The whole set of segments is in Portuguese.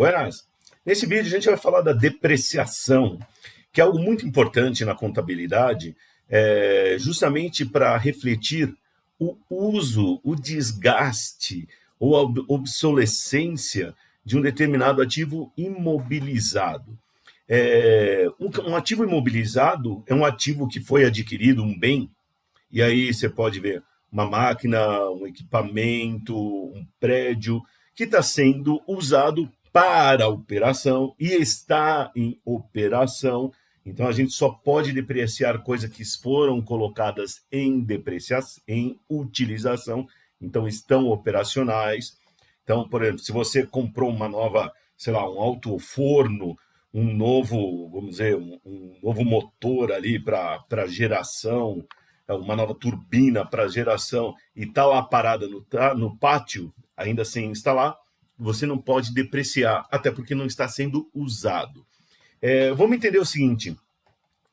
Buenas! Nesse vídeo a gente vai falar da depreciação, que é algo muito importante na contabilidade, justamente para refletir o uso, o desgaste ou a obsolescência de um determinado ativo imobilizado. Um ativo imobilizado é um ativo que foi adquirido, um bem, e aí você pode ver uma máquina, um equipamento, um prédio que está sendo usado para operação e está em operação. Então a gente só pode depreciar coisas que foram colocadas em depreciação, em utilização, então estão operacionais. Então, por exemplo, se você comprou uma nova, sei lá, um alto forno, um novo, vamos dizer, um novo motor ali para geração, uma nova turbina para geração e está lá parada no pátio, ainda sem instalar, você não pode depreciar, até porque não está sendo usado. Vamos entender o seguinte,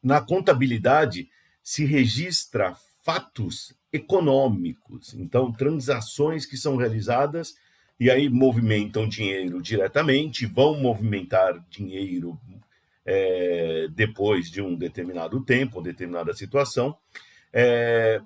na contabilidade se registra fatos econômicos, então transações que são realizadas e aí movimentam dinheiro diretamente, vão movimentar dinheiro depois de um determinado tempo, uma determinada situação,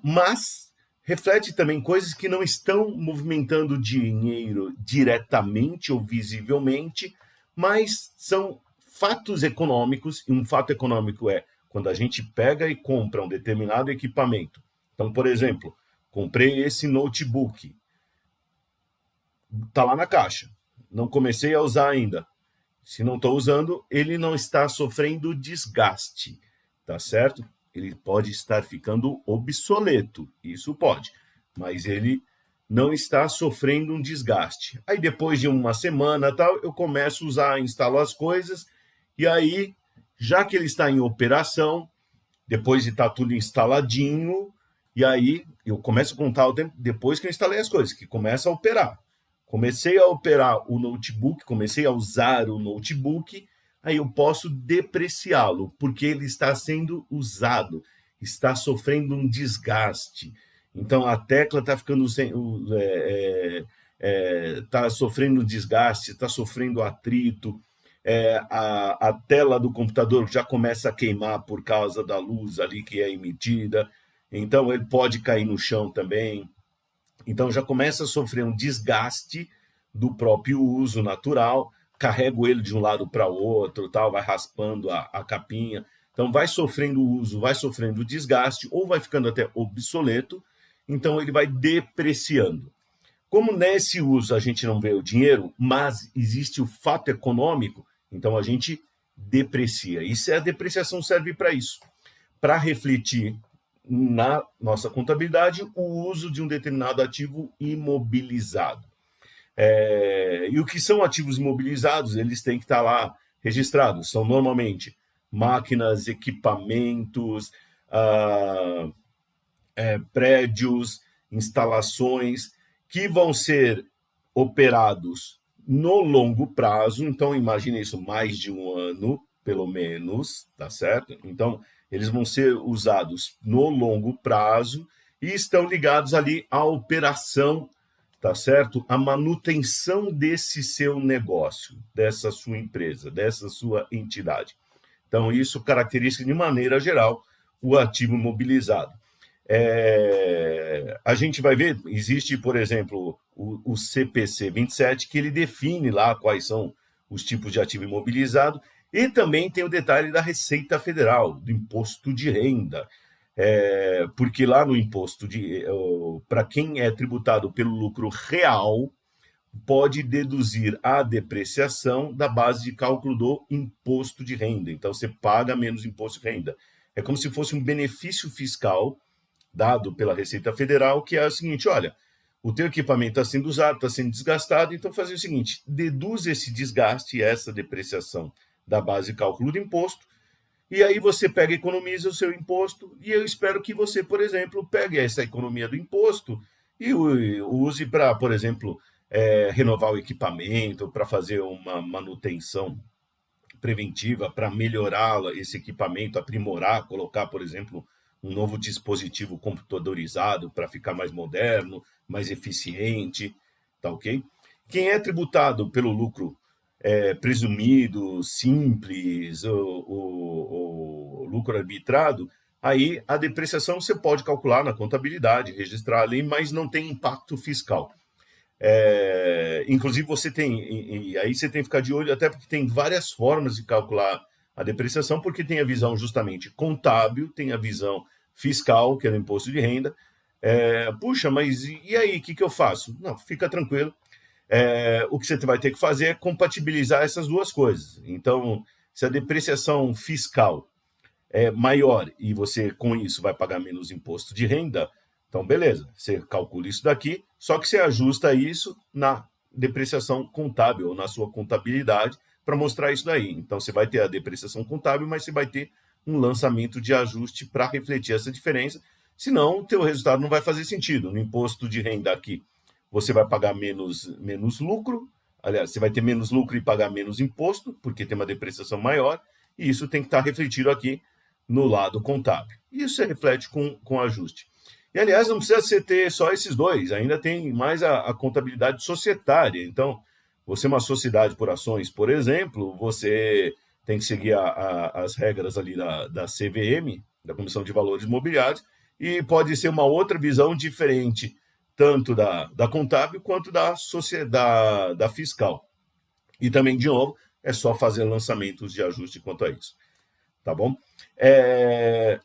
mas reflete também coisas que não estão movimentando dinheiro diretamente ou visivelmente, mas são fatos econômicos, e um fato econômico é quando a gente pega e compra um determinado equipamento. Então, por exemplo, comprei esse notebook, está lá na caixa, não comecei a usar ainda. Se não estou usando, ele não está sofrendo desgaste, tá certo? Ele pode estar ficando obsoleto, isso pode, mas ele não está sofrendo um desgaste. Aí depois de uma semana, tal, eu começo a usar, instalo as coisas, e aí, já que ele está em operação, depois de estar tudo instaladinho, e aí eu começo a contar o tempo depois que eu instalei as coisas, que começa a operar. Comecei a operar o notebook, comecei a usar o notebook, aí eu posso depreciá-lo, porque ele está sendo usado, está sofrendo um desgaste. Então a tecla está ficando está sofrendo desgaste, está sofrendo atrito, a tela do computador já começa a queimar por causa da luz ali que é emitida, então ele pode cair no chão também. Então já começa a sofrer um desgaste do próprio uso natural, carrego ele de um lado para o outro, tal, vai raspando a capinha. Então vai sofrendo uso, vai sofrendo desgaste, ou vai ficando até obsoleto, então ele vai depreciando. Como nesse uso a gente não vê o dinheiro, mas existe o fato econômico, então a gente deprecia. Isso a depreciação serve para isso, para refletir na nossa contabilidade o uso de um determinado ativo imobilizado. E o que são ativos imobilizados? Eles têm que estar lá registrados. São normalmente máquinas, equipamentos, prédios, instalações que vão ser operados no longo prazo. Então, imagine isso, mais de um ano, pelo menos, tá certo? Então, eles vão ser usados no longo prazo e estão ligados ali à operação, tá certo? A manutenção desse seu negócio, dessa sua empresa, dessa sua entidade. Então, isso caracteriza, de maneira geral, o ativo imobilizado. A gente vai ver, existe, por exemplo, o CPC 27, que ele define lá quais são os tipos de ativo imobilizado, e também tem o detalhe da Receita Federal, do imposto de renda, porque lá no imposto para quem é tributado pelo lucro real, pode deduzir a depreciação da base de cálculo do imposto de renda. Então, você paga menos imposto de renda. É como se fosse um benefício fiscal dado pela Receita Federal, que é o seguinte, olha, o teu equipamento está sendo usado, está sendo desgastado, então fazer o seguinte, deduz esse desgaste, essa depreciação da base de cálculo do imposto, e aí você pega e economiza o seu imposto, e eu espero que você, por exemplo, pegue essa economia do imposto e use para, por exemplo, renovar o equipamento, para fazer uma manutenção preventiva, para melhorar esse equipamento, aprimorar, colocar, por exemplo, um novo dispositivo computadorizado para ficar mais moderno, mais eficiente, tá ok? Quem é tributado pelo lucro presumido, simples, o lucro arbitrado, aí a depreciação você pode calcular na contabilidade, registrar ali, mas não tem impacto fiscal. Inclusive você tem, e aí você tem que ficar de olho, até porque tem várias formas de calcular a depreciação, porque tem a visão justamente contábil, tem a visão fiscal, que é o imposto de renda. Puxa, mas e aí, o que eu faço? Não, fica tranquilo. O que você vai ter que fazer é compatibilizar essas duas coisas. Então, se a depreciação fiscal é maior e você, com isso, vai pagar menos imposto de renda, então, beleza, você calcula isso daqui, só que você ajusta isso na depreciação contábil, ou na sua contabilidade, para mostrar isso daí. Então, você vai ter a depreciação contábil, mas você vai ter um lançamento de ajuste para refletir essa diferença, senão o teu resultado não vai fazer sentido. No imposto de renda aqui, você vai pagar menos lucro, aliás, você vai ter menos lucro e pagar menos imposto, porque tem uma depreciação maior, e isso tem que estar refletido aqui no lado contábil. Isso se reflete com ajuste. E, aliás, não precisa ter só esses dois, ainda tem mais a contabilidade societária. Então, você é uma sociedade por ações, por exemplo, você tem que seguir as regras ali da CVM, da Comissão de Valores Imobiliários, e pode ser uma outra visão diferente, tanto da contábil quanto da sociedade, da fiscal. E também, de novo, é só fazer lançamentos de ajuste quanto a isso. Tá bom?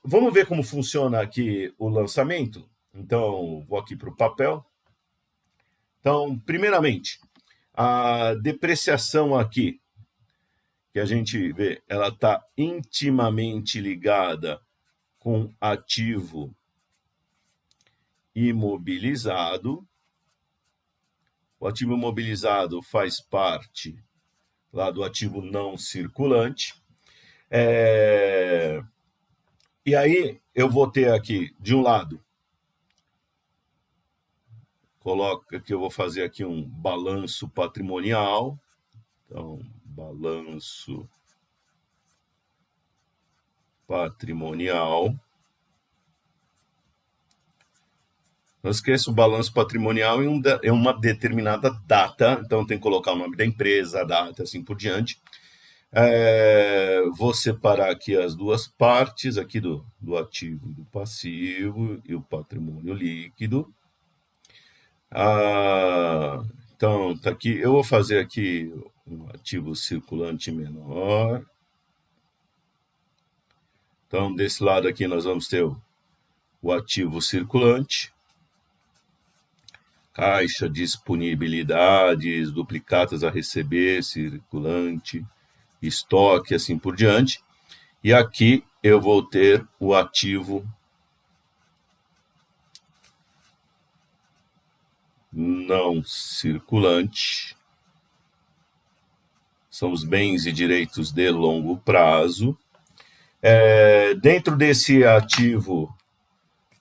Vamos ver como funciona aqui o lançamento? Então, vou aqui para o papel. Então, primeiramente, a depreciação aqui, que a gente vê, ela está intimamente ligada com ativo imobilizado. O ativo imobilizado faz parte lá do ativo não circulante. E aí eu vou ter aqui, de um lado, coloca que eu vou fazer aqui um balanço patrimonial. Então, balanço patrimonial. Não esqueça, o balanço patrimonial é uma determinada data, então tem que colocar o nome da empresa, a data, assim por diante. Vou separar aqui as duas partes, aqui do ativo e do passivo, e o patrimônio líquido. Então, tá aqui, eu vou fazer aqui um ativo circulante menor. Então, desse lado aqui nós vamos ter o ativo circulante, caixa, disponibilidades, duplicatas a receber, circulante, estoque, assim por diante. E aqui eu vou ter o ativo não circulante. São os bens e direitos de longo prazo. Dentro desse ativo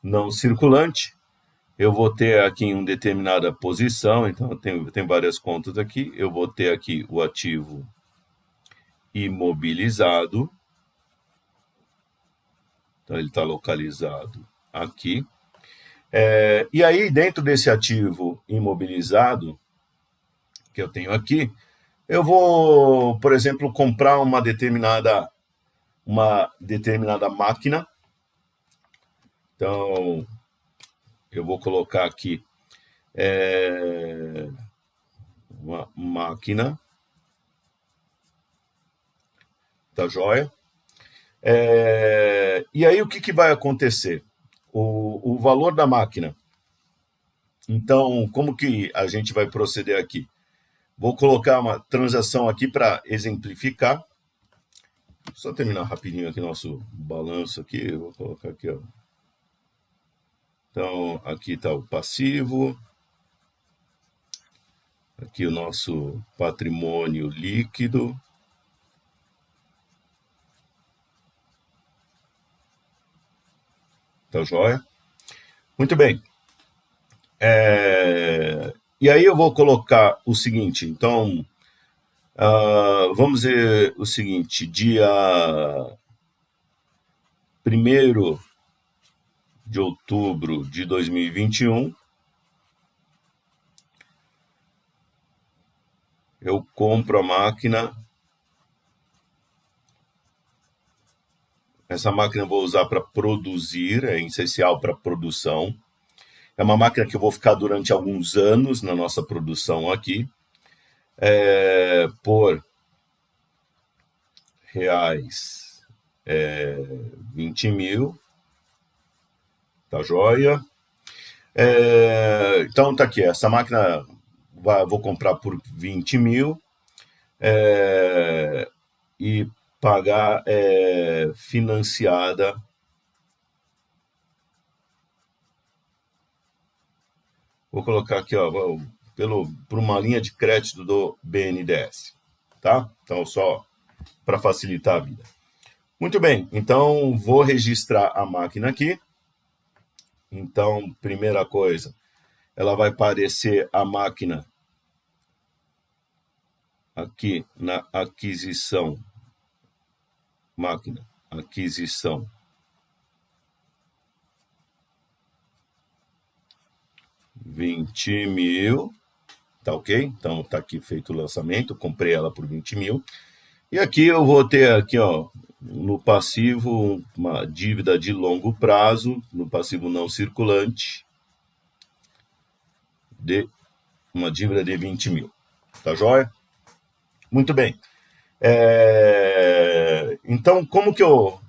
não circulante, eu vou ter aqui em uma determinada posição, então tem várias contas aqui, eu vou ter aqui o ativo imobilizado, então ele está localizado aqui. E aí, dentro desse ativo imobilizado que eu tenho aqui, eu vou, por exemplo, comprar uma determinada máquina. Então, eu vou colocar aqui uma máquina. Tá joia? E aí, o que vai acontecer? O valor da máquina. Então, como que a gente vai proceder aqui? Vou colocar uma transação aqui para exemplificar. Só terminar rapidinho aqui nosso balanço aqui. Eu vou colocar aqui, ó. Então, aqui está o passivo. Aqui o nosso patrimônio líquido. Tá joia? Muito bem. E aí eu vou colocar o seguinte, então, vamos ver o seguinte, dia 1º de outubro de 2021, eu compro a máquina. Essa máquina eu vou usar para produzir, é essencial para produção. É uma máquina que eu vou ficar durante alguns anos na nossa produção aqui. Por reais 20 mil. Tá joia? Então tá aqui, essa máquina vou comprar por 20 mil e pagar financiada vou colocar aqui ó, por uma linha de crédito do BNDES, tá? Então só para facilitar a vida. Muito bem, então vou registrar a máquina aqui. Então, primeira coisa, ela vai aparecer a máquina aqui na aquisição. Máquina, aquisição. R$20.000, tá ok? Então tá aqui feito o lançamento, comprei ela por 20 mil. E aqui eu vou ter aqui, ó, no passivo, uma dívida de longo prazo, no passivo não circulante, de uma dívida de 20 mil. Tá joia? Muito bem. Então, como que eu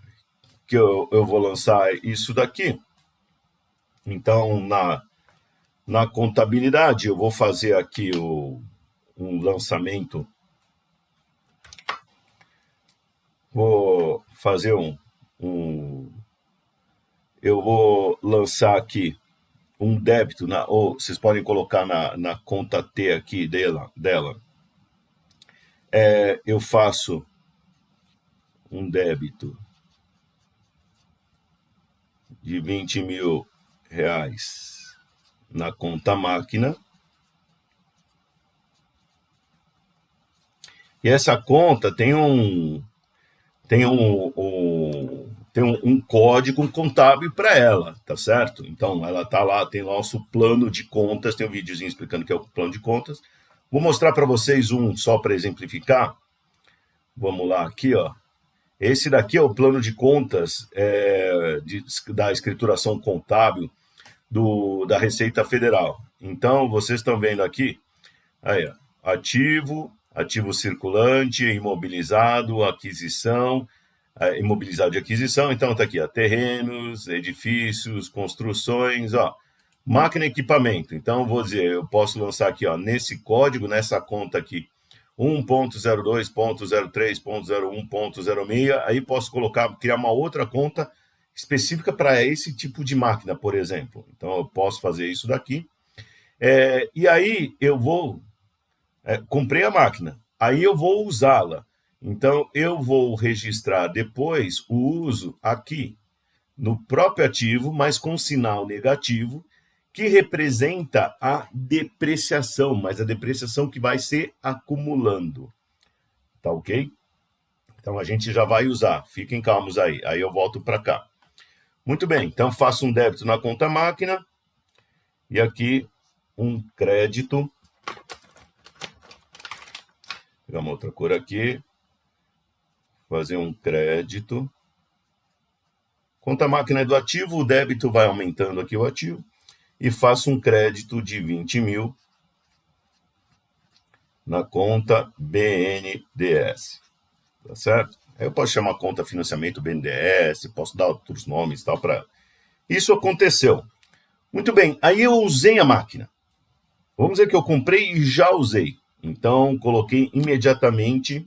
vou lançar isso daqui? Então, na contabilidade, eu vou fazer aqui um lançamento. Vou fazer eu vou lançar aqui um débito, ou vocês podem colocar na conta T aqui dela. Eu faço um débito de 20 mil reais na conta máquina. E essa conta tem um código contábil para ela, tá certo? Então, ela tá lá, tem nosso plano de contas, tem um videozinho explicando o que é o plano de contas. Vou mostrar para vocês só para exemplificar. Vamos lá, aqui, ó. Esse daqui é o plano de contas da escrituração contábil da Receita Federal. Então, vocês estão vendo aqui, aí, ó, ativo circulante, imobilizado, aquisição, imobilizado de aquisição. Então, está aqui, ó, terrenos, edifícios, construções, ó, máquina e equipamento. Então, vou dizer, eu posso lançar aqui, ó, nesse código, nessa conta aqui, 1.02.03.01.06, aí posso criar uma outra conta específica para esse tipo de máquina, por exemplo. Então, eu posso fazer isso daqui. E aí, eu vou comprei a máquina, aí eu vou usá-la. Então, eu vou registrar depois o uso aqui, no próprio ativo, mas com sinal negativo, que representa a depreciação, mas a depreciação que vai se acumulando. Tá ok? Então, a gente já vai usar. Fiquem calmos aí. Aí eu volto para cá. Muito bem, então faço um débito na conta máquina e aqui um crédito. Pegar uma outra cor aqui, fazer um crédito. Conta máquina é do ativo, o débito vai aumentando aqui o ativo, e faço um crédito de 20 mil na conta BNDES, tá certo? Aí eu posso chamar conta financiamento BNDES, posso dar outros nomes e tal para... Isso aconteceu. Muito bem, aí eu usei a máquina. Vamos dizer que eu comprei e já usei. Então, coloquei imediatamente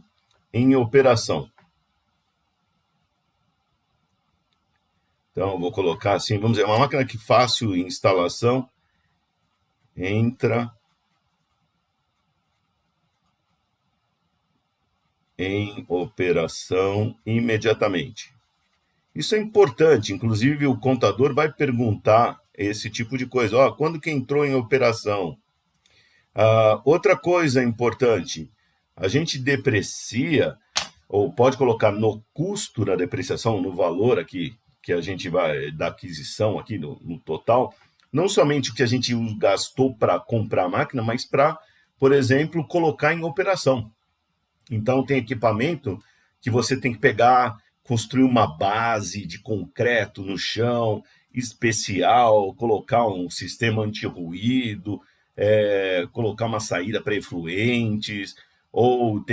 em operação. Então, vou colocar assim, vamos dizer, uma máquina que fácil instalação, entra em operação imediatamente. Isso é importante, inclusive o contador vai perguntar esse tipo de coisa. Ó, quando que entrou em operação? Outra coisa importante, a gente deprecia, ou pode colocar no custo da depreciação, no valor aqui, que a gente vai, da aquisição aqui no total, não somente o que a gente gastou para comprar a máquina, mas para por exemplo, colocar em operação. Então, tem equipamento que você tem que pegar, construir uma base de concreto no chão especial, colocar um sistema anti-ruído, colocar uma saída para efluentes, ou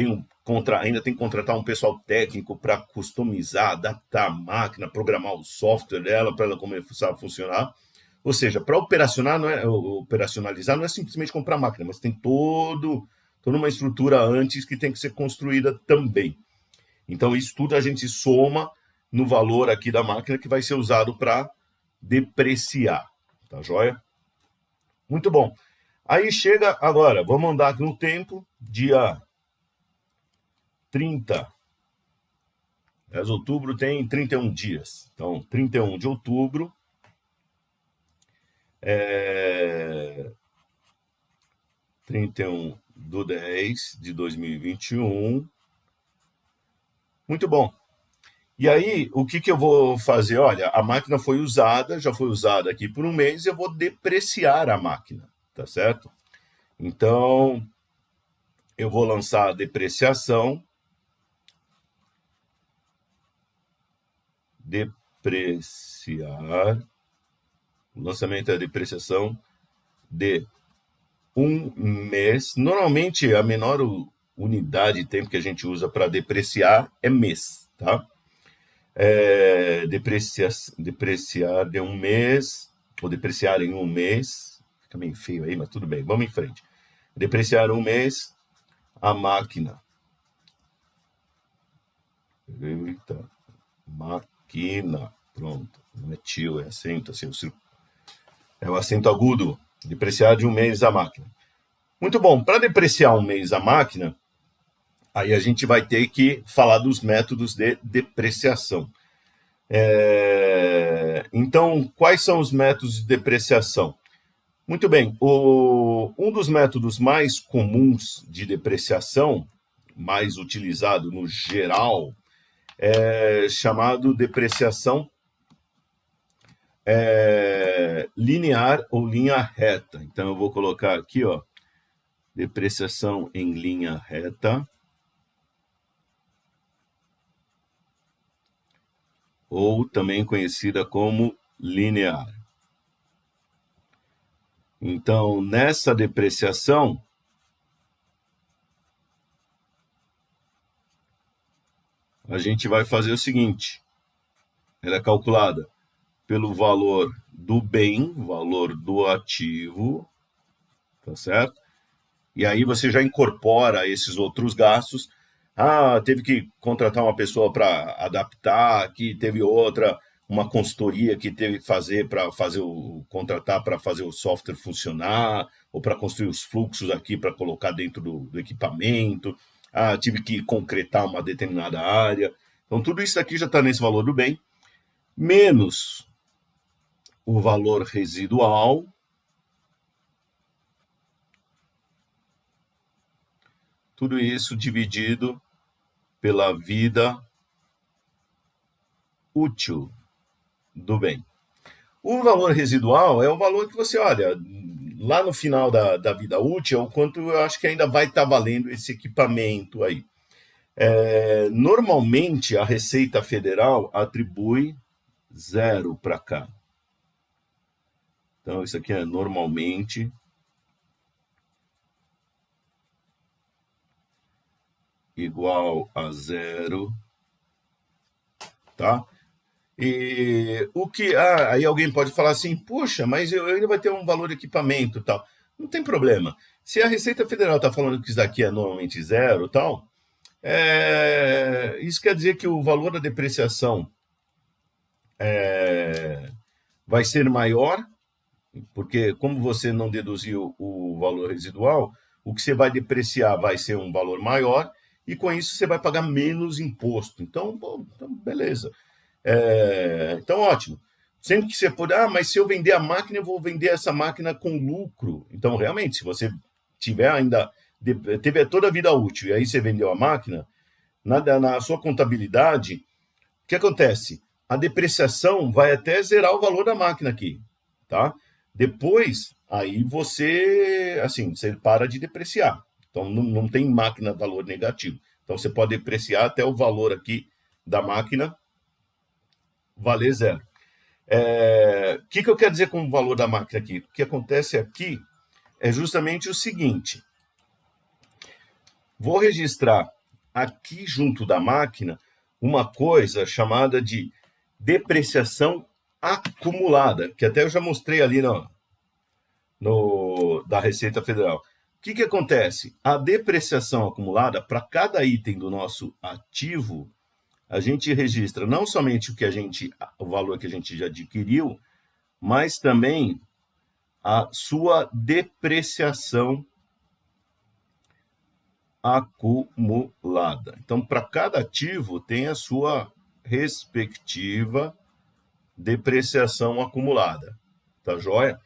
ainda tem que contratar um pessoal técnico para customizar, adaptar a máquina, programar o software dela para ela começar a funcionar. Ou seja, para operacionalizar não é simplesmente comprar a máquina, mas tem toda uma estrutura antes que tem que ser construída também. Então, isso tudo a gente soma no valor aqui da máquina que vai ser usado para depreciar. Tá joia? Muito bom. Aí chega agora, vamos andar aqui no tempo, dia 30. Mas outubro tem 31 dias. Então, 31 de outubro. 31/10/2021. Muito bom. E aí, o que eu vou fazer? Olha, a máquina foi usada, já foi usada aqui por um mês, eu vou depreciar a máquina, tá certo? Então, eu vou lançar a depreciação. Depreciar. O lançamento é a depreciação de um mês. Normalmente, a menor unidade de tempo que a gente usa para depreciar é mês, tá? Depreciar de um mês, ou depreciar em um mês, fica meio feio aí, mas tudo bem, vamos em frente. Depreciar um mês a máquina. Eita, máquina, pronto, não é tio, é acento, assim, é o acento agudo. Depreciar de um mês a máquina. Muito bom, para depreciar um mês a máquina, aí a gente vai ter que falar dos métodos de depreciação. Então, quais são os métodos de depreciação? Muito bem, um dos métodos mais comuns de depreciação, mais utilizado no geral, é chamado depreciação linear ou linha reta. Então, eu vou colocar aqui, ó, depreciação em linha reta. Ou também conhecida como linear. Então, nessa depreciação, a gente vai fazer o seguinte: ela é calculada pelo valor do bem, valor do ativo, tá certo? E aí você já incorpora esses outros gastos. Teve que contratar uma pessoa para adaptar, aqui teve outra, uma consultoria que teve que fazer contratar para fazer o software funcionar, ou para construir os fluxos aqui para colocar dentro do equipamento. Tive que concretar uma determinada área. Então, tudo isso aqui já está nesse valor do bem, menos o valor residual, tudo isso dividido pela vida útil do bem. O valor residual é o valor que você olha lá no final da vida útil, é o quanto eu acho que ainda vai estar valendo esse equipamento aí. Normalmente, a Receita Federal atribui 0 para cá. Então, isso aqui é normalmente igual a 0, tá? E o que... aí alguém pode falar assim, puxa, mas eu ainda vai ter um valor de equipamento e tal. Não tem problema. Se a Receita Federal está falando que isso daqui é normalmente 0 e tal, isso quer dizer que o valor da depreciação vai ser maior, porque como você não deduziu o valor residual, o que você vai depreciar vai ser um valor maior, e com isso você vai pagar menos imposto. Então, beleza. Então, ótimo. Sempre que você pode, mas se eu vender a máquina, eu vou vender essa máquina com lucro. Então, realmente, se você tiver ainda, teve toda a vida útil, e aí você vendeu a máquina, na sua contabilidade, o que acontece? A depreciação vai até zerar o valor da máquina aqui, tá? Depois, aí você, assim, você para de depreciar. Então, não tem máquina valor negativo. Então, você pode depreciar até o valor aqui da máquina valer zero. O que eu quero dizer com o valor da máquina aqui? O que acontece aqui é justamente o seguinte. Vou registrar aqui junto da máquina uma coisa chamada de depreciação acumulada, que até eu já mostrei ali da Receita Federal. O que acontece? A depreciação acumulada, para cada item do nosso ativo, a gente registra não somente o valor que a gente já adquiriu, mas também a sua depreciação acumulada. Então, para cada ativo tem a sua respectiva depreciação acumulada, tá joia?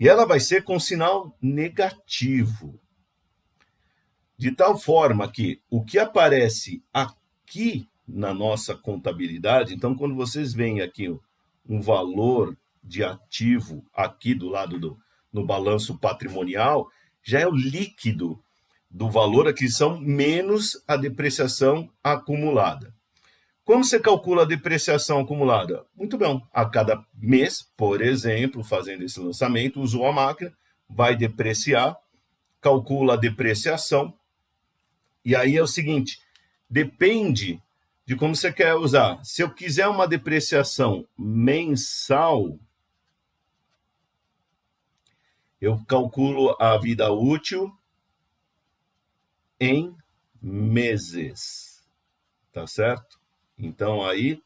E ela vai ser com sinal negativo, de tal forma que o que aparece aqui na nossa contabilidade, então quando vocês veem aqui um valor de ativo aqui do lado no balanço patrimonial, já é o líquido do valor aquisição menos a depreciação acumulada. Como você calcula a depreciação acumulada? Muito bem, a cada mês, por exemplo, fazendo esse lançamento, usou a máquina, vai depreciar, calcula a depreciação, e aí é o seguinte, depende de como você quer usar. Se eu quiser uma depreciação mensal, eu calculo a vida útil em meses, tá certo? Então, aí,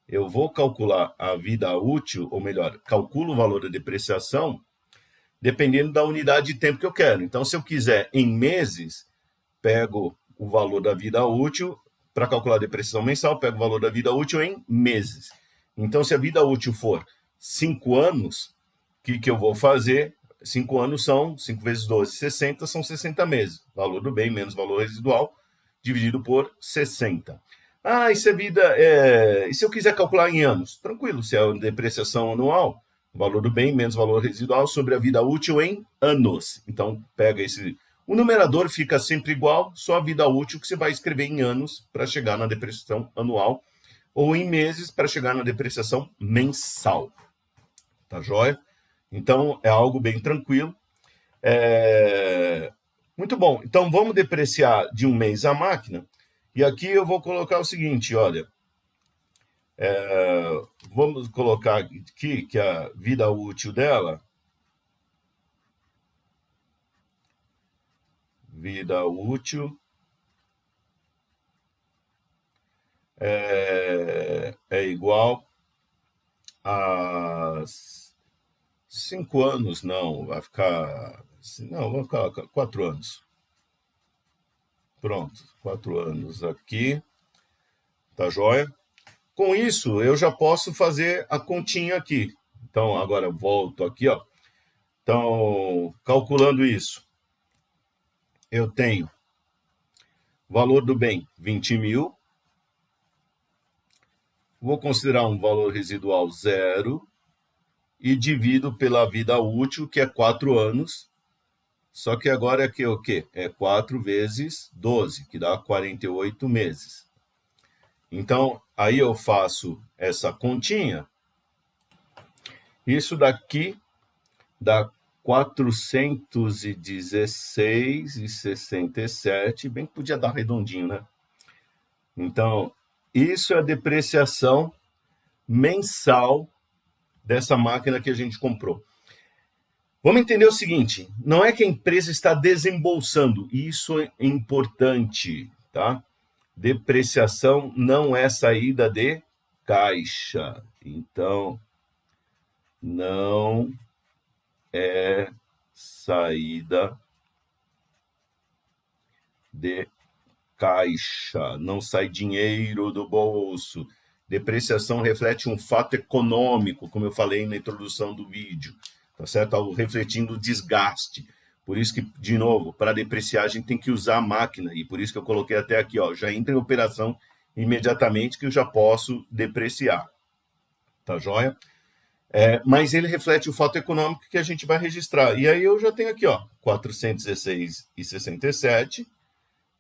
eu vou calcular a vida útil, ou melhor, calculo o valor da depreciação, dependendo da unidade de tempo que eu quero. Então, se eu quiser em meses, pego o valor da vida útil, para calcular a depreciação mensal, pego o valor da vida útil em meses. Então, se a vida útil for 5 anos, o que eu vou fazer? 5 anos são 5 vezes 12, 60, são 60 meses. Valor do bem menos valor residual, dividido por 60. E se eu quiser calcular em anos? Tranquilo, se é a depreciação anual, valor do bem menos valor residual sobre a vida útil em anos. Então, pega o numerador fica sempre igual, só a vida útil que você vai escrever em anos para chegar na depreciação anual, ou em meses para chegar na depreciação mensal. Tá joia? Então, é algo bem tranquilo. Muito bom. Então, vamos depreciar de um mês a máquina. E aqui eu vou colocar o seguinte, olha. Vamos colocar aqui que a vida útil dela... Vida útil é igual a 5 anos, não, vai ficar 4 anos. Pronto, 4 anos aqui, tá joia? Com isso, eu já posso fazer a continha aqui. Então, agora eu volto aqui, ó. Então, calculando isso, eu tenho valor do bem, 20 mil. Vou considerar um valor residual zero e divido pela vida útil, que é 4 anos. Só que agora aqui é o quê? É 4 vezes 12, que dá 48 meses. Então, aí eu faço essa continha. Isso daqui dá 416,67, bem que podia dar redondinho, né? Então, isso é a depreciação mensal dessa máquina que a gente comprou. Vamos entender o seguinte, não é que a empresa está desembolsando, isso é importante, tá? Depreciação não é saída de caixa, então não é saída de caixa, não sai dinheiro do bolso. Depreciação reflete um fato econômico, como eu falei na introdução do vídeo, tá certo? Refletindo o desgaste. Por isso que, de novo, para depreciar a gente tem que usar a máquina, e por isso que eu coloquei até aqui, ó, já entra em operação imediatamente que eu já posso depreciar. Tá joia? Mas ele reflete o fato econômico que a gente vai registrar. E aí eu já tenho aqui, ó, 416,67.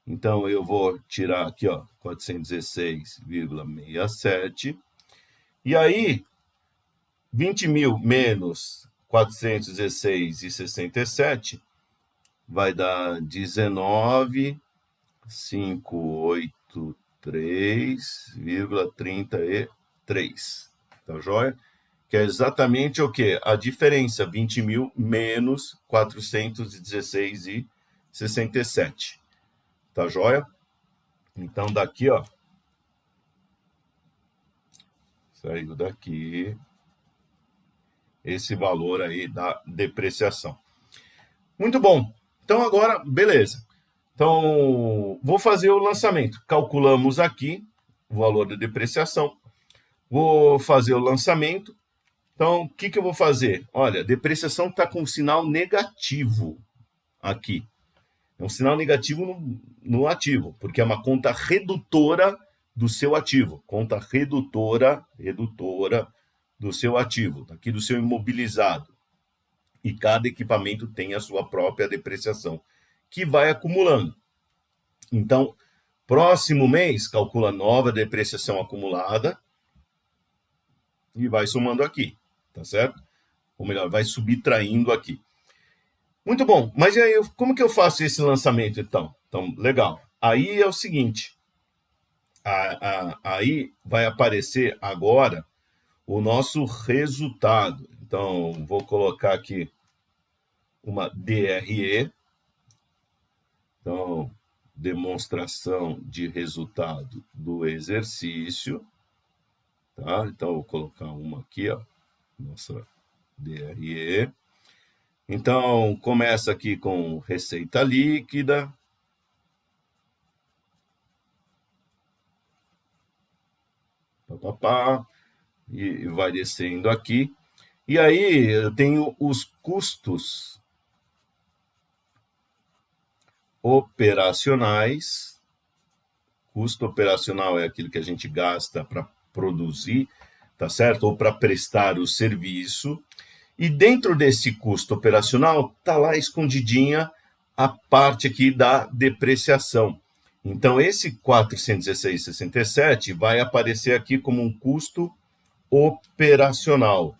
Então eu vou tirar aqui, ó, 416,67. E aí, 20 mil menos 416,67 vai dar 19.583,33. Tá joia? Que é exatamente o quê? A diferença, 20 mil menos 416,67. Tá joia? Então, daqui, ó. Saiu daqui esse valor aí da depreciação. Muito bom. Então, agora, beleza. Então, vou fazer o lançamento. Calculamos aqui o valor da depreciação. Vou fazer o lançamento. Então, o que eu vou fazer? Olha, a depreciação está com um sinal negativo aqui. É um sinal negativo no ativo, porque é uma conta redutora do seu ativo. Conta redutora do seu ativo, aqui do seu imobilizado. E cada equipamento tem a sua própria depreciação, que vai acumulando. Então, próximo mês, calcula nova depreciação acumulada e vai somando aqui, tá certo? Ou melhor, vai subtraindo aqui. Muito bom, mas e aí, como que eu faço esse lançamento, então? Então, legal. Aí é o seguinte, aí vai aparecer agora o nosso resultado. Então, vou colocar aqui uma DRE, então, demonstração de resultado do exercício, tá? Então, vou colocar uma aqui, ó, nossa DRE. Então, começa aqui com receita líquida. E vai descendo aqui. E aí, eu tenho os custos operacionais. Custo operacional é aquilo que a gente gasta para produzir, tá certo? Ou para prestar o serviço. E dentro desse custo operacional, está lá escondidinha a parte aqui da depreciação. Então, esse 416,67 vai aparecer aqui como um custo operacional.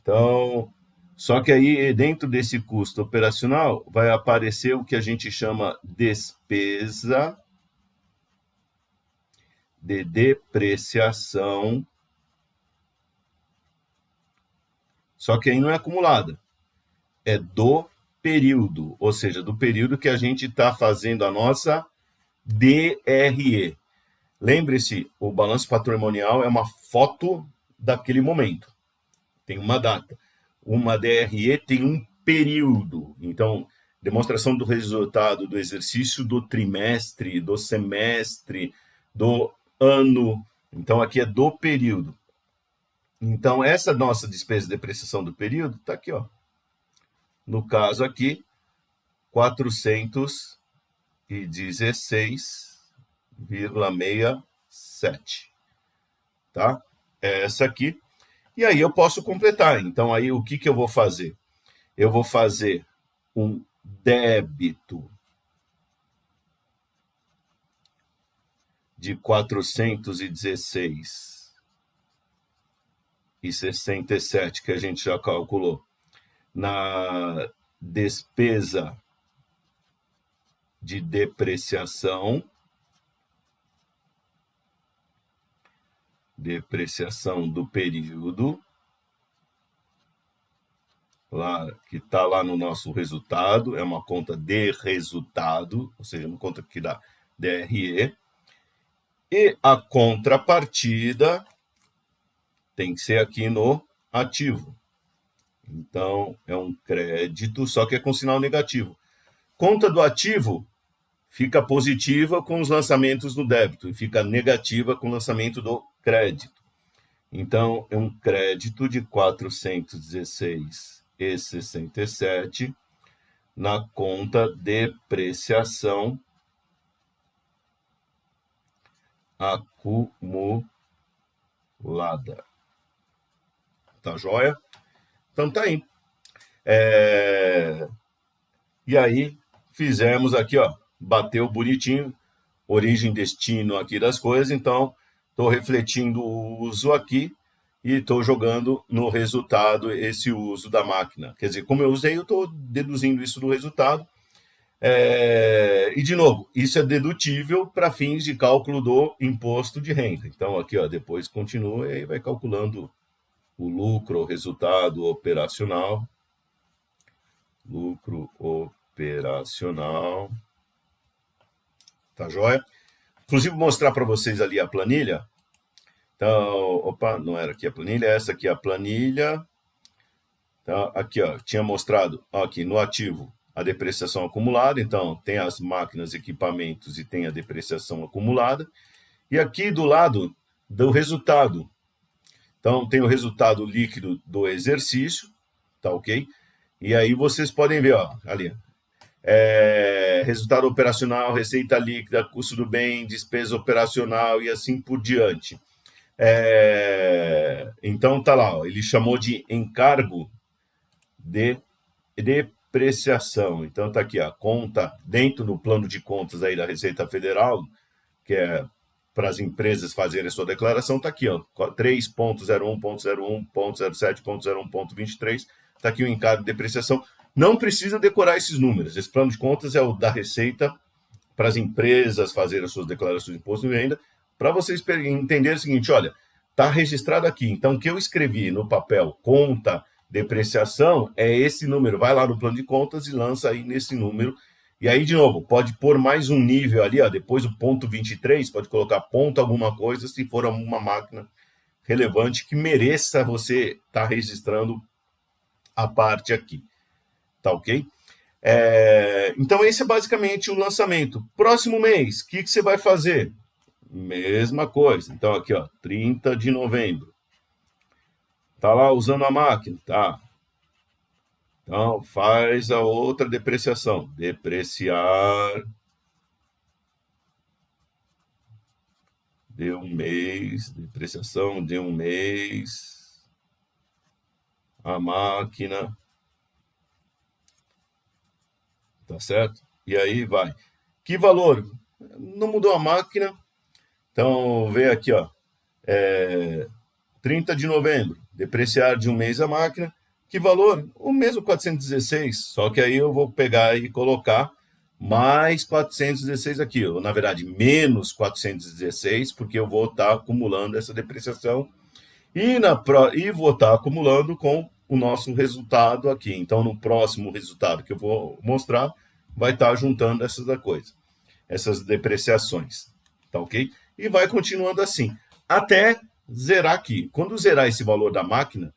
Então, só que aí dentro desse custo operacional vai aparecer o que a gente chama despesa de depreciação. Só que aí não é acumulada, é do período, ou seja, do período que a gente está fazendo a nossa DRE. Lembre-se, o balanço patrimonial é uma foto daquele momento, tem uma data. Uma DRE tem um período, então, demonstração do resultado do exercício do trimestre, do semestre, do ano. Então, aqui é do período. Então, essa nossa despesa de depreciação do período está aqui, ó. No caso aqui, 416,67, tá? É essa aqui. E aí eu posso completar. Então, aí o que eu vou fazer? Eu vou fazer um débito de 416,67 que a gente já calculou na despesa de depreciação do período, lá, que está lá no nosso resultado, é uma conta de resultado, ou seja, uma conta que dá DRE, e a contrapartida tem que ser aqui no ativo. Então, é um crédito, só que é com sinal negativo. Conta do ativo fica positiva com os lançamentos no débito e fica negativa com o lançamento do crédito. Então, é um crédito de 416,67 na conta depreciação acumulada. Tá joia? Então tá aí. E aí, fizemos aqui, ó, bateu bonitinho, origem e destino aqui das coisas, então estou refletindo o uso aqui e estou jogando no resultado esse uso da máquina. Quer dizer, como eu usei, eu estou deduzindo isso do resultado. E, de novo, isso é dedutível para fins de cálculo do imposto de renda. Então, aqui, ó, depois continua e aí vai calculando o lucro, o resultado operacional. Lucro operacional. Tá joia? Inclusive, vou mostrar para vocês ali a planilha. Então, opa, não era aqui a planilha, essa aqui é a planilha. Então, aqui, ó, tinha mostrado ó, aqui no ativo a depreciação acumulada. Então, tem as máquinas, equipamentos e tem a depreciação acumulada. E aqui do lado do resultado. Então, tem o resultado líquido do exercício, tá ok? E aí vocês podem ver, ó, ali, resultado operacional, receita líquida, custo do bem, despesa operacional e assim por diante. Então tá lá, ó, ele chamou de encargo de depreciação. Então tá aqui a conta dentro do plano de contas aí da Receita Federal, que é para as empresas fazerem a sua declaração, tá aqui, ó, 3.01.01.07.01.23, tá aqui o encargo de depreciação. Não precisa decorar esses números. Esse plano de contas é o da Receita para as empresas fazerem as suas declarações de imposto de renda, para vocês entenderem o seguinte, olha, está registrado aqui. Então, o que eu escrevi no papel conta, depreciação, é esse número. Vai lá no plano de contas e lança aí nesse número. E aí, de novo, pode pôr mais um nível ali, ó, depois o ponto 23, pode colocar ponto alguma coisa, se for uma máquina relevante que mereça você estar registrando a parte aqui. Tá ok? Então, esse é basicamente o lançamento. Próximo mês, o que você vai fazer? Mesma coisa. Então, aqui, ó, 30 de novembro. Tá lá usando a máquina? Tá. Então, faz a outra depreciação. Depreciar de um mês. Depreciação de um mês. A máquina. Tá certo? E aí vai. Que valor? Não mudou a máquina. Então, vem aqui, ó. 30 de novembro. Depreciar de um mês a máquina. Que valor? O mesmo 416. Só que aí eu vou pegar e colocar mais 416 aqui. Ou, na verdade, menos 416, porque eu vou estar acumulando essa depreciação. E vou estar acumulando com o nosso resultado aqui. Então, no próximo resultado que eu vou mostrar, vai estar juntando essas depreciações. Tá ok? E vai continuando assim, até zerar aqui. Quando zerar esse valor da máquina,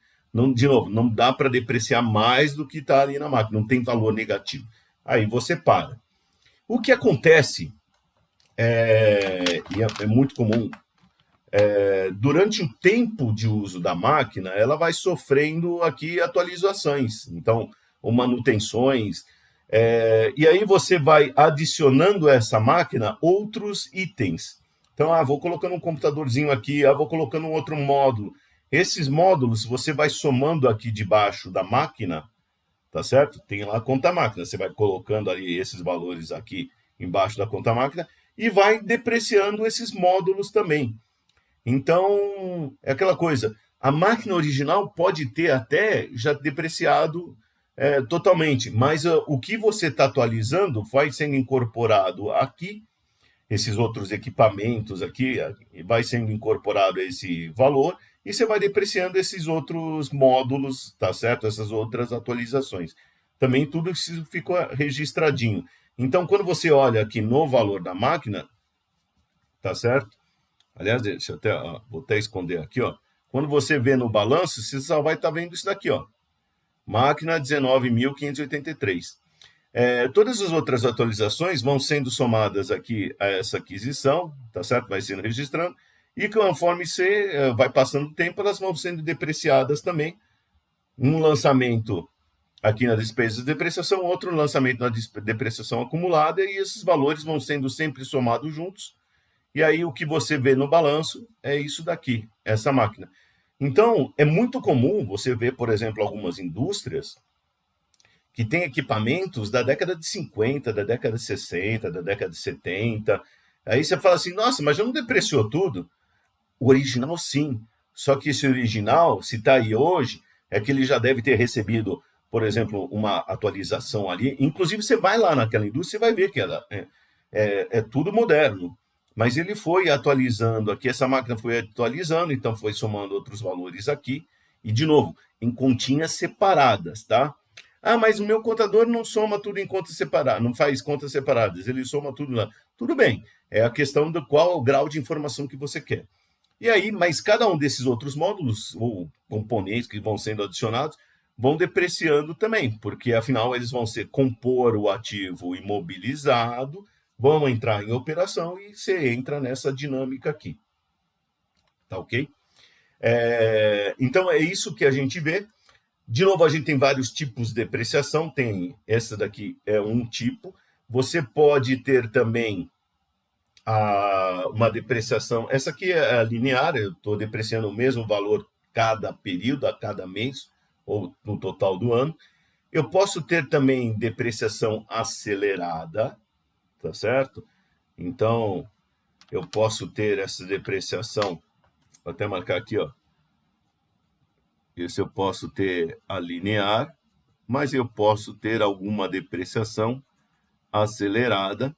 de novo, não dá para depreciar mais do que está ali na máquina, não tem valor negativo. Aí você para. O que acontece, e é muito comum, durante o tempo de uso da máquina, ela vai sofrendo aqui atualizações, então, ou manutenções, e aí você vai adicionando a essa máquina outros itens. Então, vou colocando um computadorzinho aqui, vou colocando um outro módulo. Esses módulos você vai somando aqui debaixo da máquina, tá certo? Tem lá a conta máquina, você vai colocando ali esses valores aqui embaixo da conta máquina e vai depreciando esses módulos também. Então, é aquela coisa, a máquina original pode ter até já depreciado totalmente, mas o que você está atualizando vai sendo incorporado aqui, esses outros equipamentos aqui, vai sendo incorporado esse valor, e você vai depreciando esses outros módulos, tá certo? Essas outras atualizações. Também tudo isso ficou registradinho. Então, quando você olha aqui no valor da máquina, tá certo? Aliás, deixa eu até, vou até esconder aqui, ó. Quando você vê no balanço, você só vai estar vendo isso daqui, ó. Máquina 19.583. Todas as outras atualizações vão sendo somadas aqui a essa aquisição, tá certo? Vai sendo registrando. E conforme você vai passando o tempo, elas vão sendo depreciadas também. Um lançamento aqui na despesa de depreciação, outro lançamento na depreciação acumulada, e esses valores vão sendo sempre somados juntos. E aí o que você vê no balanço é isso daqui, essa máquina. Então, é muito comum você ver, por exemplo, algumas indústrias que têm equipamentos da década de 50, da década de 60, da década de 70. Aí você fala assim, nossa, mas já não depreciou tudo? O original, sim. Só que esse original, se está aí hoje, é que ele já deve ter recebido, por exemplo, uma atualização ali. Inclusive, você vai lá naquela indústria e vai ver que é tudo moderno. Mas ele foi atualizando aqui, essa máquina foi atualizando, então foi somando outros valores aqui. E, de novo, em continhas separadas, tá? Ah, mas o meu contador não soma tudo em contas separadas, não faz contas separadas, ele soma tudo lá. Tudo bem, é a questão do qual é o grau de informação que você quer. E aí, mas cada um desses outros módulos ou componentes que vão sendo adicionados vão depreciando também, porque afinal eles vão ser compor o ativo imobilizado, vão entrar em operação e você entra nessa dinâmica aqui. Tá ok? Então é isso que a gente vê. De novo, a gente tem vários tipos de depreciação, tem essa daqui é um tipo. Você pode ter também uma depreciação. Essa aqui é linear, eu estou depreciando o mesmo valor cada período, a cada mês, ou no total do ano. Eu posso ter também depreciação acelerada, tá certo? Então, eu posso ter essa depreciação, vou até marcar aqui, ó. Esse eu posso ter a linear, mas eu posso ter alguma depreciação acelerada.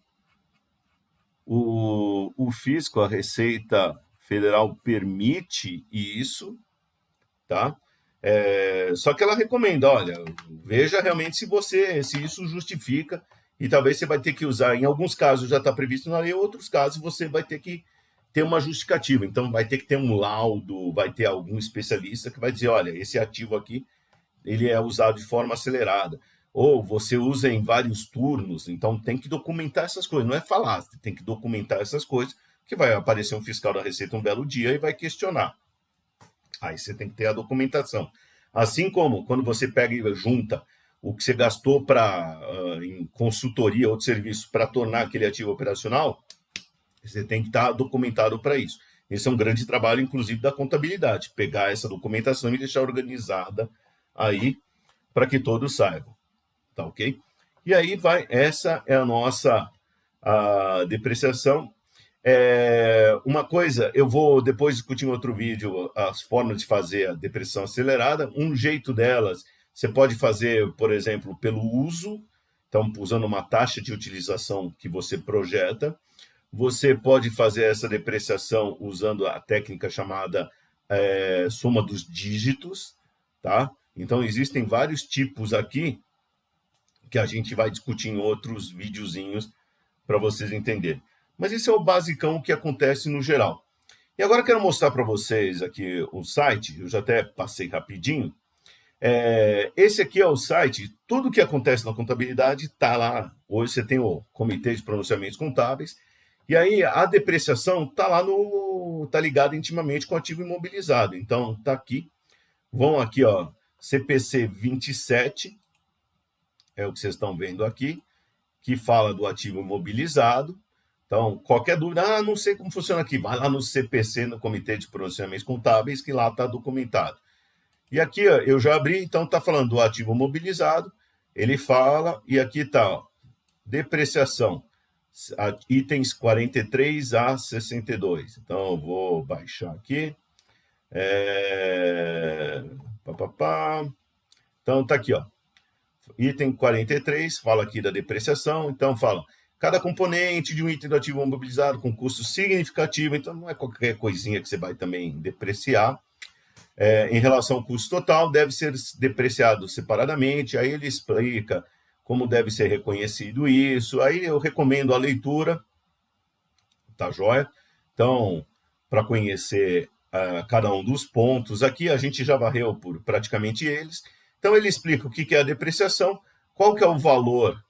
O fisco, a Receita Federal permite isso, tá? Só que ela recomenda, olha, veja realmente se isso justifica, e talvez você vai ter que usar, em alguns casos já está previsto na lei, em outros casos você vai ter que ter uma justificativa. Então vai ter que ter um laudo, vai ter algum especialista que vai dizer, olha, esse ativo aqui, ele é usado de forma acelerada. Ou você usa em vários turnos, então tem que documentar essas coisas. Não é falar, você tem que documentar essas coisas, que vai aparecer um fiscal da Receita um belo dia e vai questionar. Aí você tem que ter a documentação. Assim como quando você pega e junta o que você gastou em consultoria ou de serviço para tornar aquele ativo operacional, você tem que estar documentado para isso. Esse é um grande trabalho, inclusive, da contabilidade, pegar essa documentação e deixar organizada aí para que todos saibam. Tá ok? E aí essa é a nossa depreciação. Uma coisa, eu vou depois discutir em outro vídeo as formas de fazer a depreciação acelerada. Um jeito delas, você pode fazer, por exemplo, pelo uso, então usando uma taxa de utilização que você projeta. Você pode fazer essa depreciação usando a técnica chamada soma dos dígitos, tá? Então existem vários tipos aqui que a gente vai discutir em outros videozinhos para vocês entenderem. Mas esse é o basicão que acontece no geral. E agora eu quero mostrar para vocês aqui o site, eu já até passei rapidinho. Esse aqui é o site, tudo que acontece na contabilidade está lá. Hoje você tem o Comitê de Pronunciamentos Contábeis, e aí a depreciação está lá está ligada intimamente com o ativo imobilizado. Então está aqui, vão aqui, ó, CPC 27, é o que vocês estão vendo aqui, que fala do ativo imobilizado. Então, qualquer dúvida, não sei como funciona aqui, vai lá no CPC, no Comitê de Pronunciamentos Contábeis, que lá está documentado. E aqui ó, eu já abri, então está falando do ativo mobilizado, ele fala, e aqui está, depreciação, itens 43 a 62. Então, eu vou baixar aqui. Então, está aqui, ó. Item 43, fala aqui da depreciação, então fala, cada componente de um item do ativo mobilizado com custo significativo, então não é qualquer coisinha que você vai também depreciar. Em relação ao custo total, deve ser depreciado separadamente, aí ele explica como deve ser reconhecido isso, aí eu recomendo a leitura, tá joia? Então, para conhecer cada um dos pontos, aqui a gente já varreu por praticamente eles. Então ele explica o que é a depreciação, qual que é o valor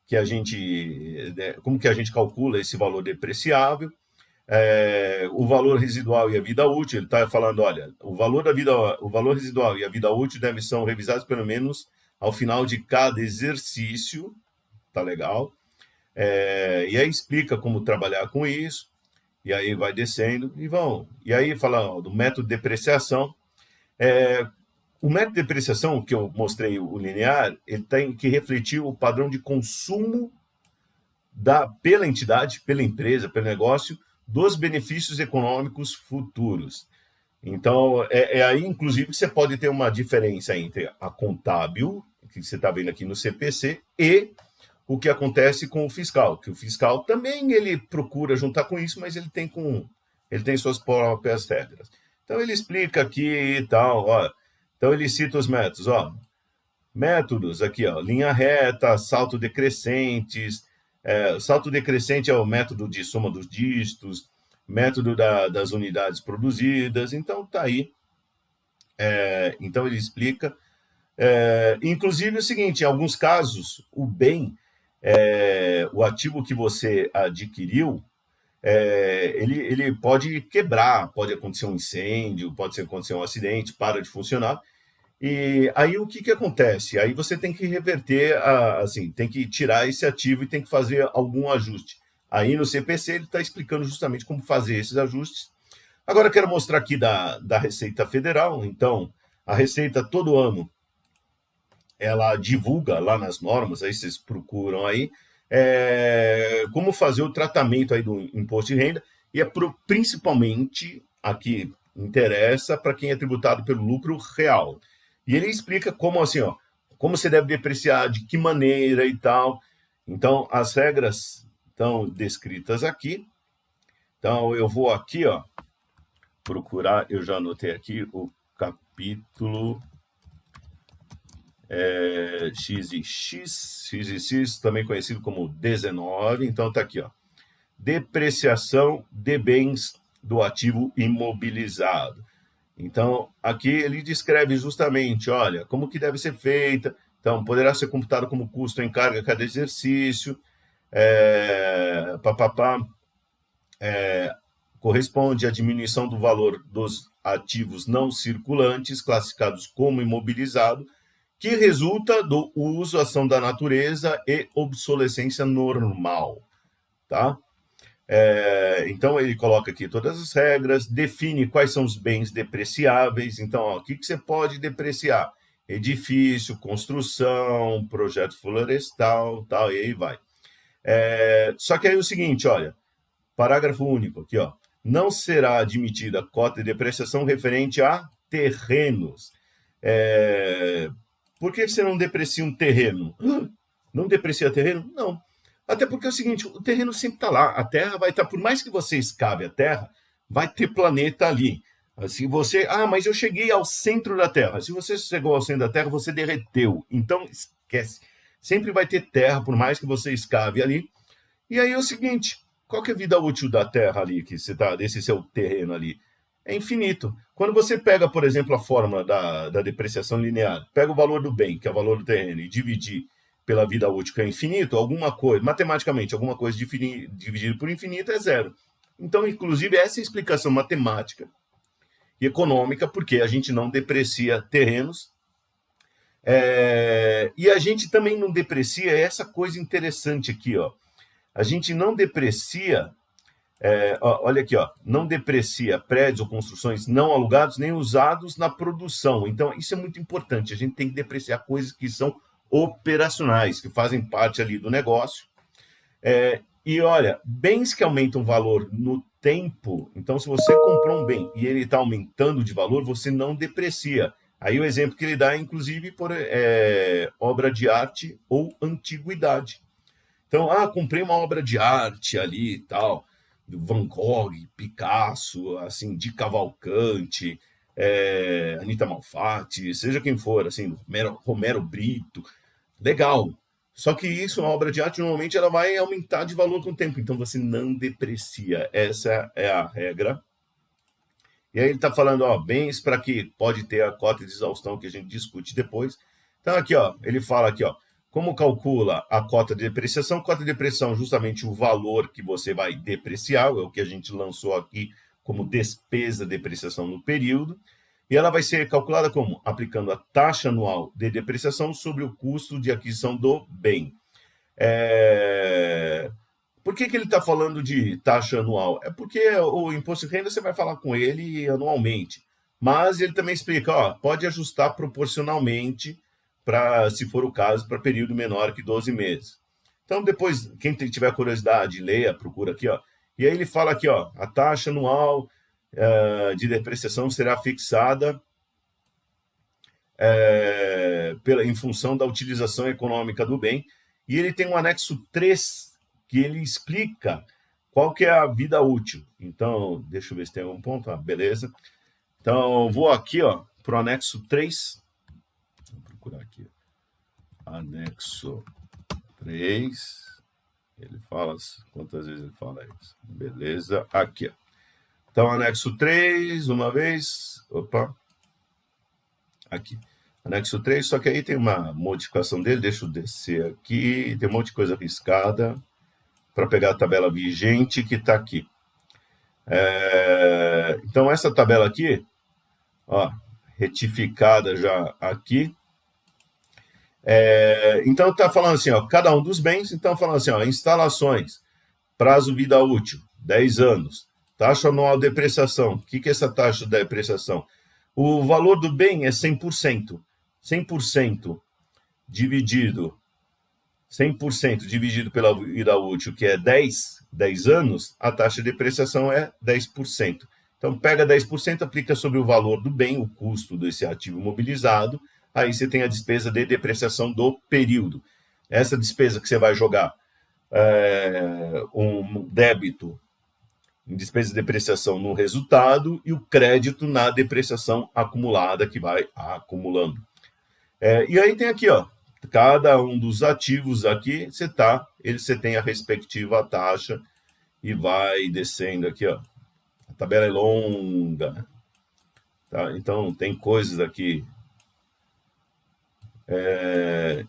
que a gente, como que a gente calcula esse valor depreciável, o valor residual e a vida útil. Ele está falando, olha, o valor residual e a vida útil devem ser revisados pelo menos ao final de cada exercício, tá legal? E aí explica como trabalhar com isso, e aí vai descendo e vão. E aí fala ó, do método de depreciação. O método de depreciação, que eu mostrei, o linear, ele tem que refletir o padrão de consumo pela entidade, pela empresa, pelo negócio, dos benefícios econômicos futuros. Então, aí, inclusive, que você pode ter uma diferença entre a contábil, que você está vendo aqui no CPC, e o que acontece com o fiscal, que o fiscal também ele procura juntar com isso, mas ele tem suas próprias regras. Então, ele explica aqui e tal, ó. Então, ele cita os métodos, ó. Métodos aqui, ó, linha reta, salto decrescentes. Salto decrescente é o método de soma dos dígitos, método das unidades produzidas. Então, tá aí. Então, ele explica. Inclusive, é o seguinte: em alguns casos, o bem, o ativo que você adquiriu, ele pode quebrar, pode acontecer um incêndio, pode acontecer um acidente, para de funcionar. E aí o que acontece? Aí você tem que reverter, assim, tem que tirar esse ativo e tem que fazer algum ajuste. Aí no CPC ele está explicando justamente como fazer esses ajustes. Agora eu quero mostrar aqui da Receita Federal. Então, a Receita todo ano ela divulga lá nas normas, aí vocês procuram aí, como fazer o tratamento aí do imposto de renda, e principalmente aqui interessa para quem é tributado pelo lucro real. E ele explica como assim, ó, como você deve depreciar, de que maneira e tal. Então, as regras estão descritas aqui. Então, eu vou aqui, ó, procurar, eu já anotei aqui o capítulo X e X, também conhecido como 19. Então, tá aqui, ó. Depreciação de bens do ativo imobilizado. Então, aqui ele descreve justamente, olha, como que deve ser feita. Então, poderá ser computado como custo em carga a cada exercício, corresponde à diminuição do valor dos ativos não circulantes, classificados como imobilizado, que resulta do uso, ação da natureza e obsolescência normal, tá? Então, ele coloca aqui todas as regras, define quais são os bens depreciáveis. Então, ó, o que você pode depreciar? Edifício, construção, projeto florestal, tal, e aí vai. Só que aí é o seguinte, olha, parágrafo único aqui, ó. Não será admitida cota de depreciação referente a terrenos. Por que você não deprecia um terreno? Não deprecia terreno? Não. Até porque é o seguinte, o terreno sempre está lá, a terra vai estar, por mais que você escave a terra, vai ter planeta ali. Se você, mas eu cheguei ao centro da Terra. Se você chegou ao centro da Terra, você derreteu. Então, esquece. Sempre vai ter terra, por mais que você escave ali. E aí é o seguinte, qual que é a vida útil da Terra ali, que você tá, desse seu terreno ali? É infinito. Quando você pega, por exemplo, a fórmula da depreciação linear, pega o valor do bem, que é o valor do terreno, e dividir pela vida útil, que é infinito, alguma coisa, matematicamente, alguma coisa dividido por infinito é zero. Então, inclusive, essa é a explicação matemática e econômica, porque a gente não deprecia terrenos. E a gente também não deprecia essa coisa interessante aqui, ó. A gente não deprecia, olha aqui, ó, não deprecia prédios ou construções não alugados nem usados na produção. Então, isso é muito importante. A gente tem que depreciar coisas que são operacionais, que fazem parte ali do negócio. E olha, bens que aumentam valor no tempo, então se você comprou um bem e ele está aumentando de valor, você não deprecia. Aí o exemplo que ele dá é, inclusive, por obra de arte ou antiguidade. Então, comprei uma obra de arte ali e tal, do Van Gogh, Picasso, assim, de Cavalcante, Anita Malfatti, seja quem for, assim, Romero Brito, legal. Só que isso, uma obra de arte, normalmente ela vai aumentar de valor com o tempo, então você não deprecia. Essa é a regra. E aí ele está falando, ó, bens para que pode ter a cota de exaustão que a gente discute depois. Então aqui, ó, ele fala aqui, ó, como calcula a cota de depreciação? Cota de depreciação, justamente o valor que você vai depreciar, é o que a gente lançou aqui como despesa de depreciação no período. E ela vai ser calculada como? Aplicando a taxa anual de depreciação sobre o custo de aquisição do bem. Por que ele está falando de taxa anual? É porque o imposto de renda você vai falar com ele anualmente. Mas ele também explica, ó, pode ajustar proporcionalmente para, se for o caso, para período menor que 12 meses. Então, depois, quem tiver curiosidade, leia, procura aqui, ó. E aí ele fala aqui, ó, a taxa anual de depreciação será fixada em função da utilização econômica do bem. E ele tem um anexo 3, que ele explica qual que é a vida útil. Então, deixa eu ver se tem algum ponto. Ah, beleza. Então, vou aqui para o anexo 3. Vou procurar aqui. Anexo 3. Ele fala, quantas vezes ele fala isso? Beleza. Aqui, ó. Então, anexo 3, uma vez. Opa. Aqui. Anexo 3, só que aí tem uma modificação dele. Deixa eu descer aqui. Tem um monte de coisa riscada para pegar a tabela vigente que está aqui. Então, essa tabela aqui, ó, retificada já aqui. Então, está falando assim, ó, cada um dos bens. Então, falando assim, ó, instalações, prazo vida útil, 10 anos. Taxa anual de depreciação. O que é essa taxa de depreciação? O valor do bem é 100%. 100% dividido 100% dividido pela vida útil, que é 10 anos, a taxa de depreciação é 10%. Então, pega 10%, aplica sobre o valor do bem, o custo desse ativo imobilizado, aí você tem a despesa de depreciação do período. Essa despesa que você vai jogar um débito em despesa de depreciação no resultado e o crédito na depreciação acumulada que vai acumulando. E aí tem aqui, ó, cada um dos ativos aqui, você tem a respectiva taxa e vai descendo aqui, ó. A tabela é longa, tá? Então tem coisas aqui.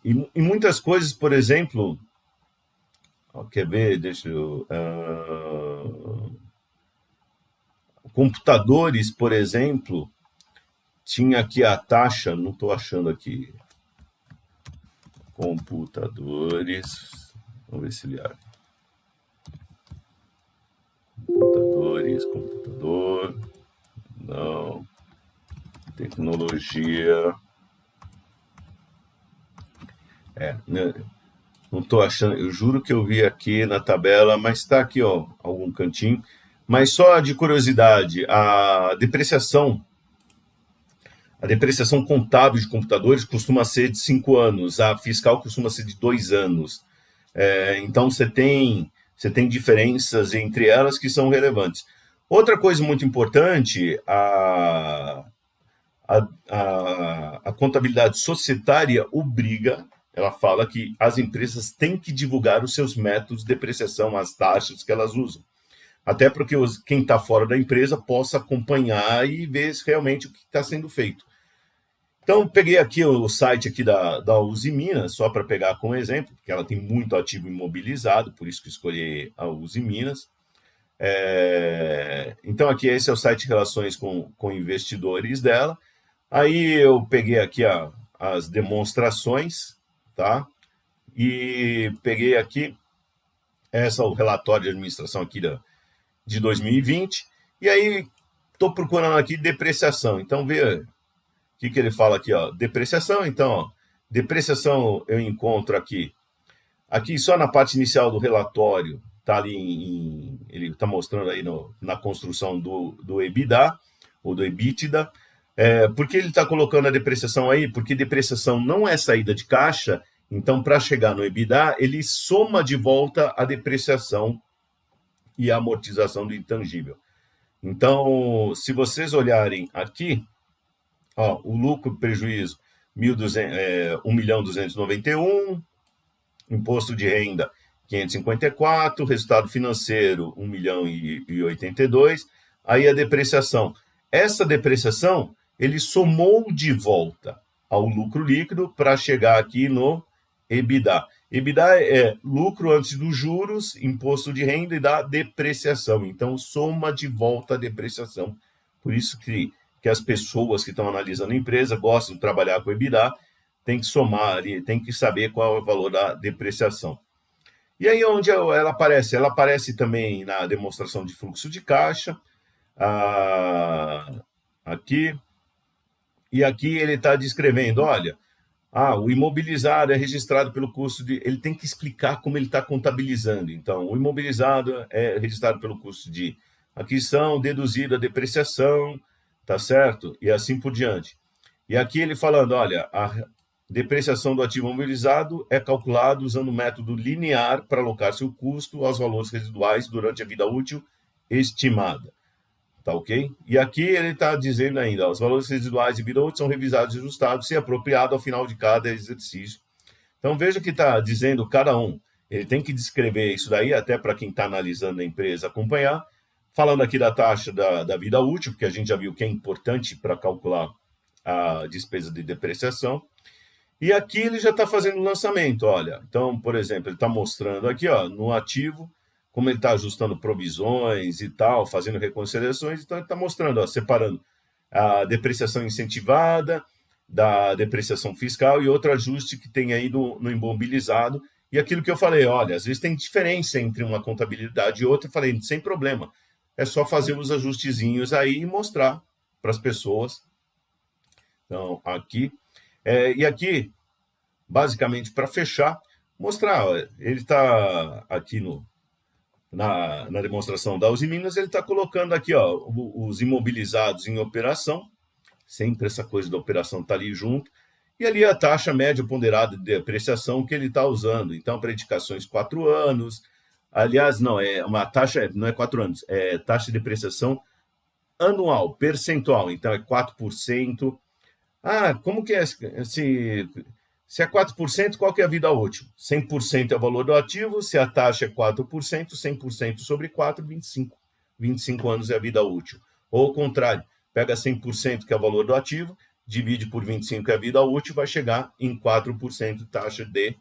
E muitas coisas, por exemplo, ó, quer ver? Deixa eu. Computadores, por exemplo, tinha aqui a taxa, não estou achando aqui. Computadores, vamos ver se ele abre. Computador, não. Tecnologia. Né? Não estou achando, eu juro que eu vi aqui na tabela, mas está aqui, ó, algum cantinho. Mas só de curiosidade, a depreciação contábil de computadores costuma ser de 5 anos, a fiscal costuma ser de 2 anos. Então, você tem diferenças entre elas que são relevantes. Outra coisa muito importante, a contabilidade societária obriga, ela fala que as empresas têm que divulgar os seus métodos de depreciação, as taxas que elas usam. Até porque quem está fora da empresa possa acompanhar e ver realmente o que está sendo feito. Então, peguei aqui o site aqui da Uzi Minas, só para pegar como exemplo, porque ela tem muito ativo imobilizado, por isso que escolhi a Uzi Minas. Então, aqui esse é o site de relações com investidores dela. Aí eu peguei aqui as demonstrações, tá? E peguei aqui o relatório de administração aqui de 2020, e aí estou procurando aqui depreciação. Então, vê o que ele fala aqui, ó, depreciação. Então, ó, depreciação eu encontro aqui só na parte inicial do relatório, tá ali ele está mostrando aí na construção do EBITDA, ou do EBITDA. Por que ele está colocando a depreciação aí? Porque depreciação não é saída de caixa, então, para chegar no EBITDA, ele soma de volta a depreciação e a amortização do intangível. Então, se vocês olharem aqui, ó, o lucro prejuízo 1.291, imposto de renda 554, resultado financeiro 1.082, aí a depreciação. Essa depreciação ele somou de volta ao lucro líquido para chegar aqui no EBITDA. EBITDA é lucro antes dos juros, imposto de renda e da depreciação. Então, soma de volta a depreciação. Por isso que as pessoas que estão analisando a empresa gostam de trabalhar com EBITDA, tem que somar, tem que saber qual é o valor da depreciação. E aí, onde ela aparece? Ela aparece também na demonstração de fluxo de caixa, aqui, E aqui ele está descrevendo, olha, o imobilizado é registrado pelo custo de... Ele tem que explicar como ele está contabilizando. Então, o imobilizado é registrado pelo custo de aquisição, deduzido a depreciação, tá certo? E assim por diante. E aqui ele falando, olha, a depreciação do ativo imobilizado é calculado usando o método linear para alocar seu custo aos valores residuais durante a vida útil estimada. Tá ok? E aqui ele está dizendo ainda, os valores residuais de vida útil são revisados e ajustados, se apropriado ao final de cada exercício. Então veja que está dizendo cada um. Ele tem que descrever isso daí, até para quem está analisando a empresa acompanhar. Falando aqui da taxa da vida útil, porque a gente já viu que é importante para calcular a despesa de depreciação. E aqui ele já está fazendo o lançamento, olha. Então, por exemplo, ele está mostrando aqui, ó, no ativo, como ele está ajustando provisões e tal, fazendo reconciliações. Então, ele está mostrando, ó, separando a depreciação incentivada da depreciação fiscal e outro ajuste que tem aí no imobilizado. E aquilo que eu falei, olha, às vezes tem diferença entre uma contabilidade e outra. Eu falei, sem problema, é só fazer os ajustezinhos aí e mostrar para as pessoas. Então, aqui... e aqui, basicamente, para fechar, mostrar, ó, ele está aqui na demonstração da Uzi Minas, ele está colocando aqui, ó, os imobilizados em operação, sempre essa coisa da operação está ali junto, e ali a taxa média ponderada de depreciação que ele está usando. Então, para indicações 4 anos, aliás, não, uma taxa, não é 4 anos, é taxa de depreciação anual, percentual, então é 4%. Como que é? Se é 4%, qual que é a vida útil? 100% é o valor do ativo, se a taxa é 4%, 100% sobre 4, 25. 25 anos é a vida útil. Ou ao contrário, pega 100%, que é o valor do ativo, divide por 25, que é a vida útil, vai chegar em 4% taxa de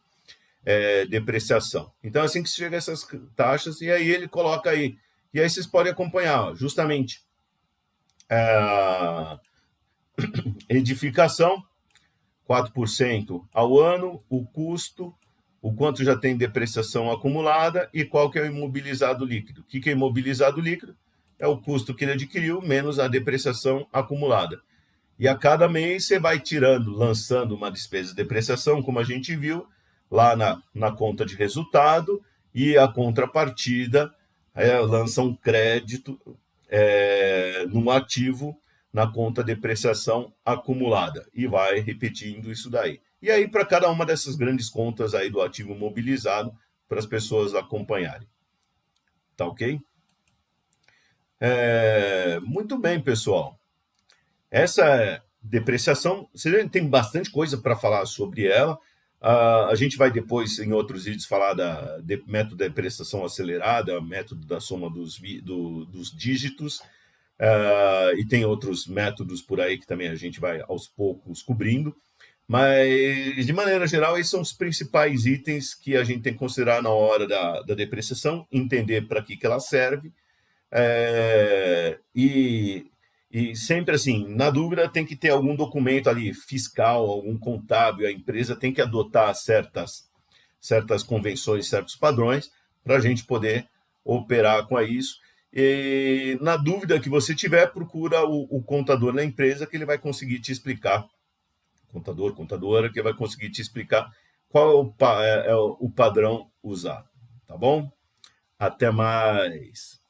depreciação. Então, assim que se chega a essas taxas, e aí ele coloca aí. E aí vocês podem acompanhar, ó, justamente, edificação, 4% ao ano, o custo, o quanto já tem depreciação acumulada e qual que é o imobilizado líquido. O que é imobilizado líquido? É o custo que ele adquiriu menos a depreciação acumulada. E a cada mês você vai tirando, lançando uma despesa de depreciação, como a gente viu, lá na conta de resultado, e a contrapartida lança um crédito num ativo na conta de depreciação acumulada, e vai repetindo isso daí. E aí, para cada uma dessas grandes contas aí do ativo mobilizado, para as pessoas acompanharem. Tá ok? Muito bem, pessoal. Essa depreciação, você tem bastante coisa para falar sobre ela. A gente vai depois, em outros vídeos, falar método de depreciação acelerada, método da soma dos dígitos, e tem outros métodos por aí que também a gente vai aos poucos cobrindo. Mas, de maneira geral, esses são os principais itens que a gente tem que considerar na hora da depreciação, entender para que ela serve, e sempre assim, na dúvida, tem que ter algum documento ali fiscal, algum contábil, a empresa tem que adotar certas convenções, certos padrões, para a gente poder operar com isso. E, na dúvida que você tiver, procura o contador na empresa, que ele vai conseguir te explicar, contadora, que vai conseguir te explicar qual é o padrão usado, tá bom? Até mais!